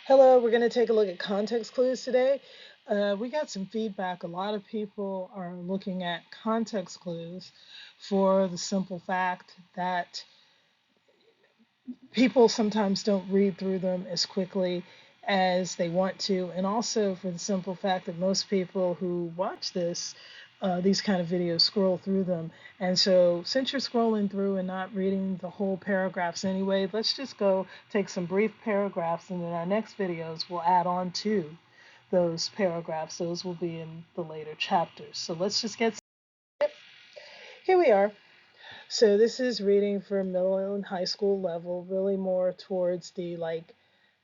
Hello, we're going to take a look at context clues today. We got some feedback. A lot of people are looking at context clues for the simple fact that people sometimes don't read through them as quickly as they want to, and also for the simple fact that most people who watch these kind of videos scroll through them. And so, since you're scrolling through and not reading the whole paragraphs anyway, let's just go take some brief paragraphs, and in our next videos, we'll add on to those paragraphs. Those will be in the later chapters. So, let's just get started. Here we are. So this is reading for middle and high school level, really more towards the like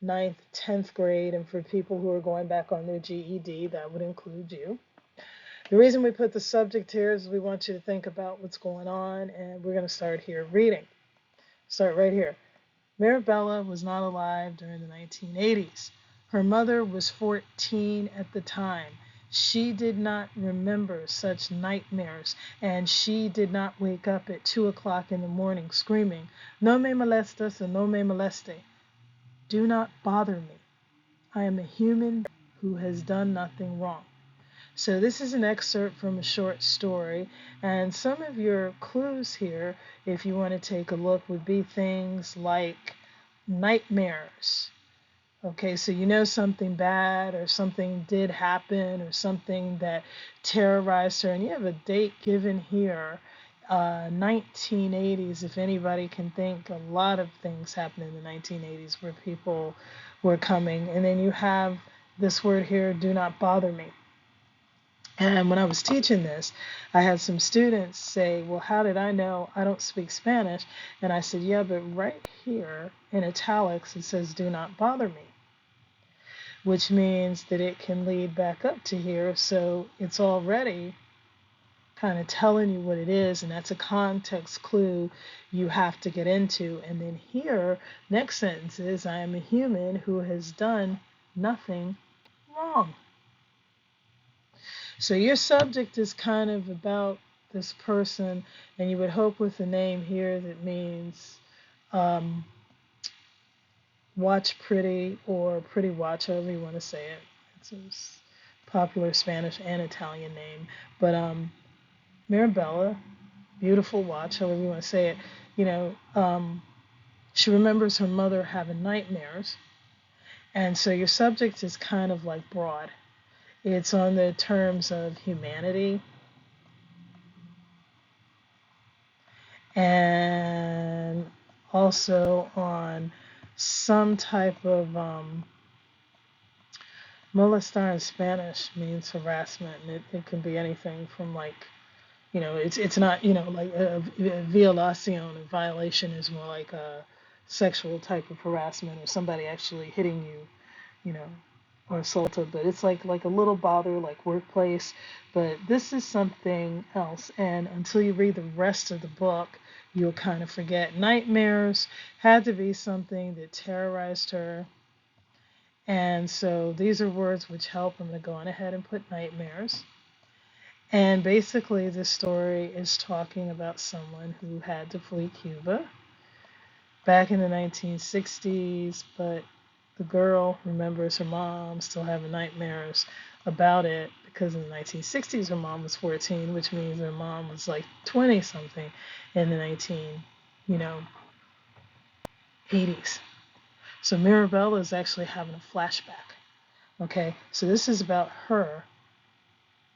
ninth, 10th grade, and for people who are going back on their GED, that would include you. The reason we put the subject here is we want you to think about what's going on, and we're going to start here reading. Start right here. Mirabella was not alive during the 1980s. Her mother was 14 at the time. She did not remember such nightmares, and she did not wake up at 2 o'clock in the morning screaming, No me molestas and no me moleste. Do not bother me. I am a human who has done nothing wrong. So this is an excerpt from a short story, and some of your clues here, if you want to take a look, would be things like nightmares. Okay, so you know something bad or something did happen or something that terrorized her, and you have a date given here, 1980s. If anybody can think, a lot of things happened in the 1980s where people were coming. And then you have this word here, do not bother me. And when I was teaching this, I had some students say, well, how did I know? I don't speak Spanish. And I said, yeah, but right here in italics, it says, do not bother me, which means that it can lead back up to here. So it's already kind of telling you what it is. And that's a context clue you have to get into. And then here, next sentence is, I am a human who has done nothing wrong. So your subject is kind of about this person, and you would hope with the name here that means um, watch pretty or pretty watch, however you want to say it. It's a popular Spanish and Italian name. But Mirabella, beautiful watch, however you want to say it, you know, she remembers her mother having nightmares. And so your subject is kind of like broad. It's on the terms of humanity and also on some type of molestar in Spanish means harassment, and it can be anything from like, it's not, like a violación, a violation is more like a sexual type of harassment or somebody actually hitting you, you know, or assaulted, but it's like a little bother, like workplace. But this is something else, and until you read the rest of the book, you'll kind of forget. Nightmares had to be something that terrorized her, and so these are words which help. I'm going to go on ahead and put nightmares. And basically, this story is talking about someone who had to flee Cuba back in the 1960s, but the girl remembers her mom still having nightmares about it because in the 1960s her mom was 14, which means her mom was like 20 something in the 19, you know, 80s. So Mirabella is actually having a flashback. Okay, so this is about her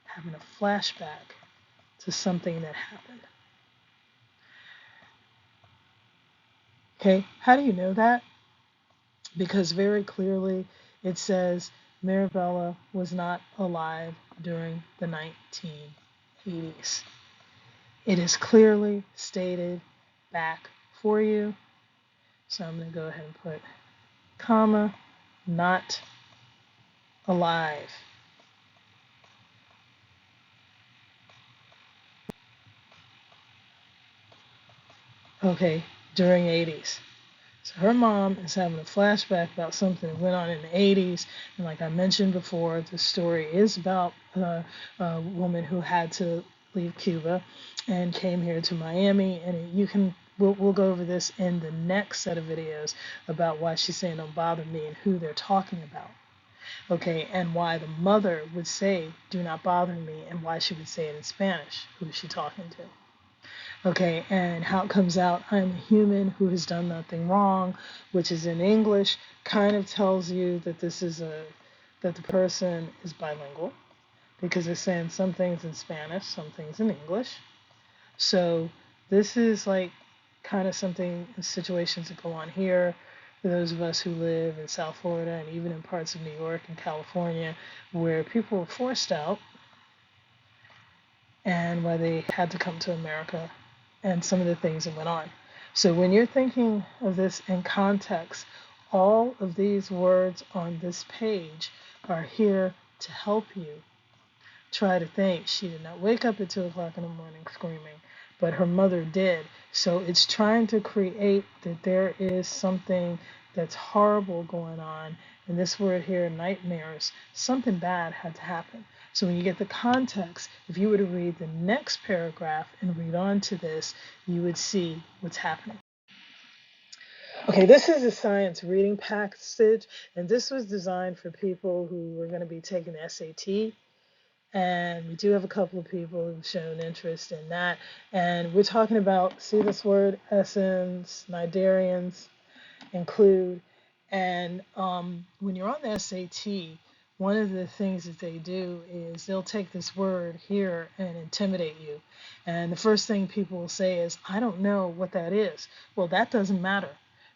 having a flashback to something that happened. Okay, how do you know that? Because very clearly it says Mirabella was not alive during the 1980s. It is clearly stated back for you. So I'm going to go ahead and put comma, not alive. Okay, during 80s. So her mom is having a flashback about something that went on in the 80s. And like I mentioned before, the story is about a woman who had to leave Cuba and came here to Miami. And you can we'll go over this in the next set of videos about why she's saying don't bother me and who they're talking about. Okay, and why the mother would say do not bother me and why she would say it in Spanish. Who is she talking to? Okay, and how it comes out I'm a human who has done nothing wrong, which is in English, kind of tells you that that the person is bilingual because they're saying some things in Spanish, some things in English. So this is like kind of something, situations that go on here for those of us who live in South Florida and even in parts of New York and California where people were forced out and why they had to come to America and some of the things that went on. So when you're thinking of this in context, all of these words on this page are here to help you try to think. She did not wake up at 2 o'clock in the morning screaming, but her mother did. So it's trying to create that there is something that's horrible going on. And this word here, nightmares, something bad had to happen. So when you get the context, if you were to read the next paragraph and read on to this, you would see what's happening. Okay, this is a science reading passage, and this was designed for people who were going to be taking the SAT. And we do have a couple of people who've shown interest in that. And we're talking about, see this word, essence, Nidarians include. And when you're on the SAT, one of the things that they do is they'll take this word here and intimidate you. And the first thing people will say is, I don't know what that is. Well, that doesn't matter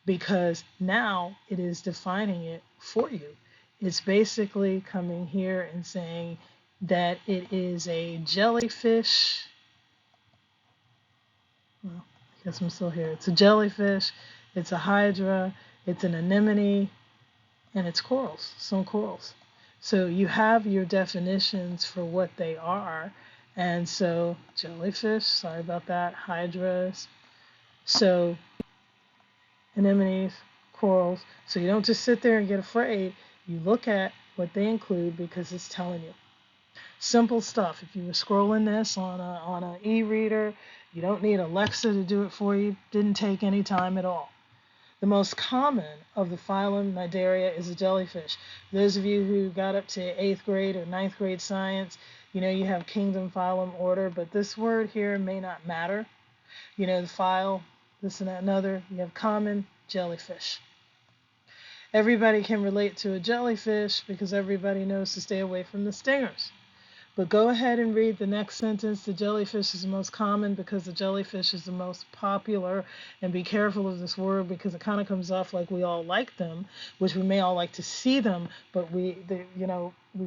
because now it is defining it for you. It's basically coming here and saying that it is a jellyfish. Well, I guess I'm still here. It's a jellyfish, it's a hydra, it's an anemone, and it's corals, some corals. So you have your definitions for what they are. And so jellyfish, sorry about that, hydras, so anemones, corals. So you don't just sit there and get afraid. You look at what they include because it's telling you. Simple stuff. If you were scrolling this on an e-reader, you don't need Alexa to do it for you. Didn't take any time at all. The most common of the phylum Cnidaria is a jellyfish. Those of you who got up to 8th grade or 9th grade science, you know you have kingdom, phylum, order, but this word here may not matter. You know the phyle, this and that and other. You have common, jellyfish. Everybody can relate to a jellyfish because everybody knows to stay away from the stingers. But go ahead and read the next sentence. The jellyfish is the most common because the jellyfish is the most popular. And be careful of this word because it kind of comes off like we all like them, which we may all like to see them, but we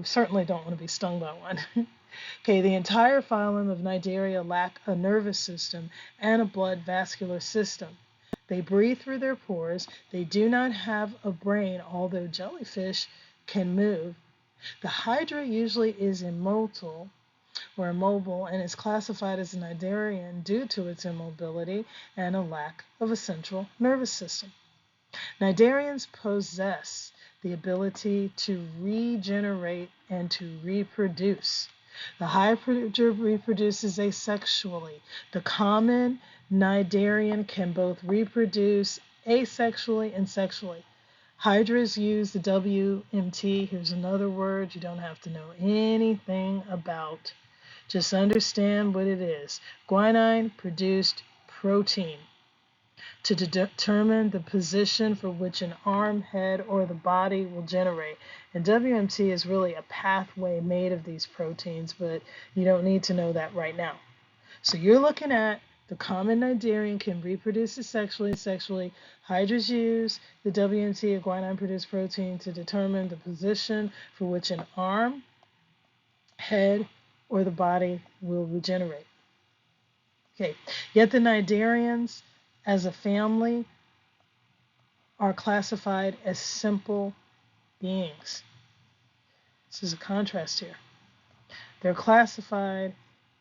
certainly don't want to be stung by one. Okay, the entire phylum of Cnidaria lack a nervous system and a blood vascular system. They breathe through their pores. They do not have a brain, although jellyfish can move. The hydra usually is immobile and is classified as a cnidarian due to its immobility and a lack of a central nervous system. Cnidarians possess the ability to regenerate and to reproduce. The hydra reproduces asexually. The common cnidarian can both reproduce asexually and sexually. Hydras use the WMT. Here's another word you don't have to know anything about. Just understand what it is. Guanine produced protein to determine the position for which an arm, head, or the body will generate. And WMT is really a pathway made of these proteins, but you don't need to know that right now. So you're looking at the common cnidarian can reproduce asexually and sexually. Hydras use the WMT, a guanine-produced protein, to determine the position for which an arm, head, or the body will regenerate. Okay. Yet the cnidarians, as a family, are classified as simple beings. This is a contrast here. They're classified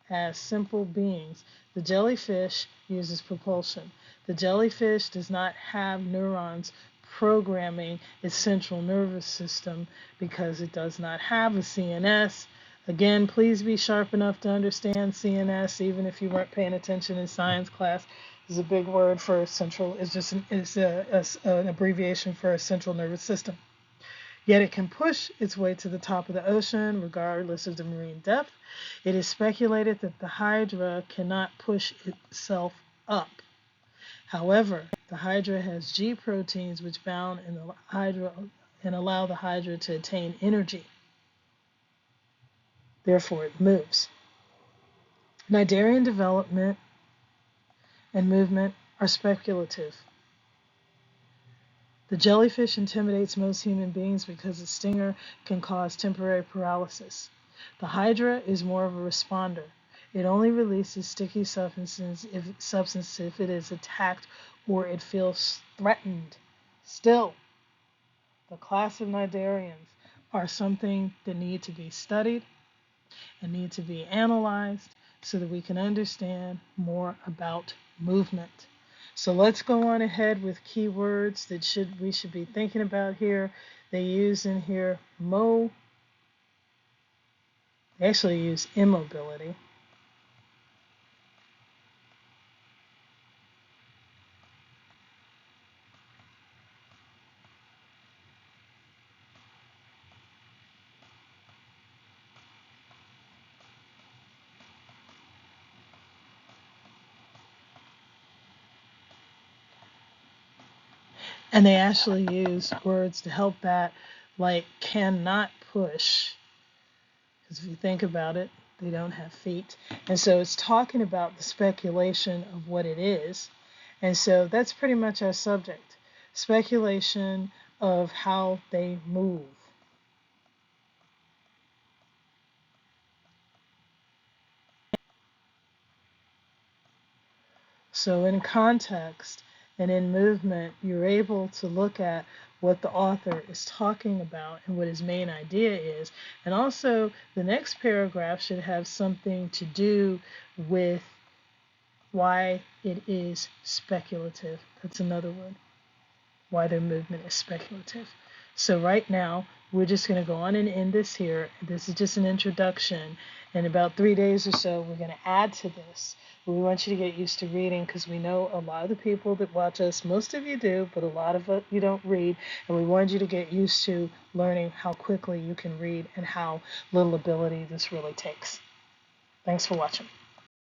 as simple beings. The jellyfish uses propulsion. The jellyfish does not have neurons programming its central nervous system because it does not have a CNS. Again, please be sharp enough to understand CNS, even if you weren't paying attention in science class. is a big word for central. It's just an abbreviation for a central nervous system. Yet it can push its way to the top of the ocean regardless of the marine depth. It is speculated that the hydra cannot push itself up. However, the hydra has G proteins which bound in the hydra and allow the hydra to attain energy. Therefore, it moves. Cnidarian development and movement are speculative. The jellyfish intimidates most human beings because its stinger can cause temporary paralysis. The hydra is more of a responder. It only releases sticky substances if it is attacked or it feels threatened. Still, the class of cnidarians are something that need to be studied and need to be analyzed so that we can understand more about movement. So let's go on ahead with keywords that we should be thinking about here. They use in here they actually use immobility. And they actually use words to help that, like cannot push. Because if you think about it, they don't have feet. And so it's talking about the speculation of what it is. And so that's pretty much our subject, speculation of how they move. So, in context and in movement, you're able to look at what the author is talking about and what his main idea is. And also, the next paragraph should have something to do with why it is speculative. That's another one. Why their movement is speculative. So right now, we're just going to go on and end this here. This is just an introduction. In about 3 days or so, we're going to add to this. We want you to get used to reading because we know a lot of the people that watch us, most of you do, but a lot of you don't read. And we want you to get used to learning how quickly you can read and how little ability this really takes. Thanks for watching.